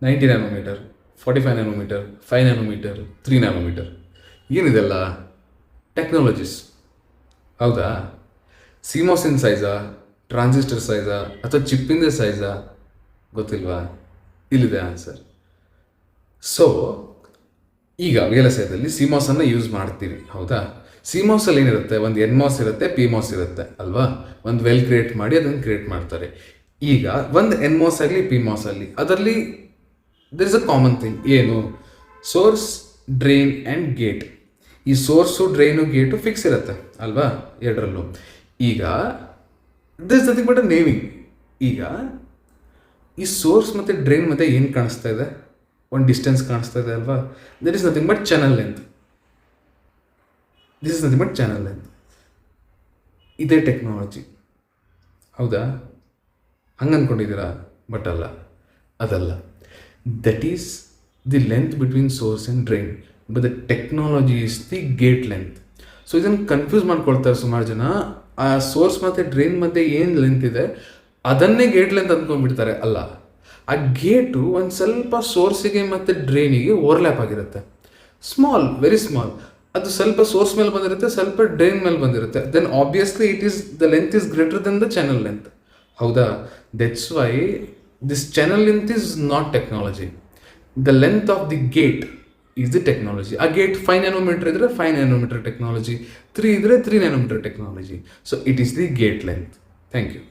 90 nanometre, 45 nanometre, 5 nanometre, 3 nanometre. ಏನಿದೆಲ್ಲ technologies, ಹೌದಾ? ಸಿಮೋಸಿನ್ ಸೈಜಾ, ಟ್ರಾನ್ಸಿಸ್ಟರ್ ಸೈಜಾ, ಅಥವಾ ಚಿಪ್ಪಿಂದ ಸೈಜಾ, ಗೊತ್ತಿಲ್ವಾ? ಇಲ್ಲಿದೆ ಆನ್ಸರ್. ಸೊ ಈಗ ವಿ ಎಲ್ ಎಸ್ ಐದಲ್ಲಿ ಸಿಮೋಸನ್ನು ಯೂಸ್ ಮಾಡ್ತೀವಿ, ಹೌದಾ? ಸಿಮೋಸಲ್ಲಿ ಏನಿರುತ್ತೆ, ಒಂದು ಎನ್ ಮಾಸ್ ಇರುತ್ತೆ, ಪಿ ಮಾಸ್ ಇರುತ್ತೆ ಅಲ್ವಾ? ಒಂದು ವೆಲ್ ಕ್ರಿಯೇಟ್ ಮಾಡಿ ಅದನ್ನು ಕ್ರಿಯೇಟ್ ಮಾಡ್ತಾರೆ. ಈಗ ಒಂದು ಎನ್ ಮಾಸ್ ಆಗಲಿ ಪಿ ಮಾಸ್ ಆಗಲಿ, ಅದರಲ್ಲಿ there is a common thing. ಏನು? Source, drain and gate. ಈ ಸೋರ್ಸು, ಡ್ರೈನು, ಗೇಟು ಫಿಕ್ಸ್ ಇರುತ್ತೆ ಅಲ್ವಾ ಎರಡರಲ್ಲೂ. ಈಗ this nothing but a naming. ಈಗ ಈ ಸೋರ್ಸ್ ಮತ್ತು ಡ್ರೈನ್ ಮಧ್ಯೆ ಏನು ಕಾಣಿಸ್ತಾ ಇದೆ? ಒಂದು ಡಿಸ್ಟೆನ್ಸ್ ಕಾಣಿಸ್ತಾ ಇದೆ ಅಲ್ವಾ? That is nothing but channel length. This is nothing but channel length. ಇದೇ ಟೆಕ್ನಾಲಜಿ, ಹೌದಾ? ಹಂಗೆ ಅಂದ್ಕೊಂಡಿದ್ದೀರಾ? ಬಟ್ ಅಲ್ಲ, ಅದಲ್ಲ. That is the length between source and drain, but the technology is the gate length. So ಇದನ್ನು confuse ಮಾಡ್ಕೊಳ್ತಾರೆ ಸುಮಾರು ಜನ. ಆ ಸೋರ್ಸ್ ಮತ್ತು ಡ್ರೈನ್ ಮಧ್ಯೆ ಏನು ಲೆಂತ್ ಇದೆ ಅದನ್ನೇ ಗೇಟ್ ಲೆಂತ್ ಅಂದ್ಕೊಂಡ್ಬಿಡ್ತಾರೆ. ಅಲ್ಲ, ಆ ಗೇಟು ಒಂದು ಸ್ವಲ್ಪ ಸೋರ್ಸಿಗೆ ಮತ್ತು ಡ್ರೈನಿಗೆ ಓವರ್ಲ್ಯಾಪ್ ಆಗಿರುತ್ತೆ. Small, very small. ಅದು ಸ್ವಲ್ಪ ಸೋರ್ಸ್ ಮೇಲೆ ಬಂದಿರುತ್ತೆ, ಸ್ವಲ್ಪ ಡ್ರೈನ್ ಮೇಲೆ ಬಂದಿರುತ್ತೆ. Then obviously the length is greater than the channel length, ಹೌದಾ? That's why this channel length is not technology. The length of the gate is the technology. ಆ gate 5 nanometre ಇದ್ದರೆ 5 ನ್ಯಾನೋಮೀಟರ್ ಟೆಕ್ನಾಲಜಿ, 3 ಇದ್ದರೆ 3 nanometre technology. So it is the gate length. Thank you.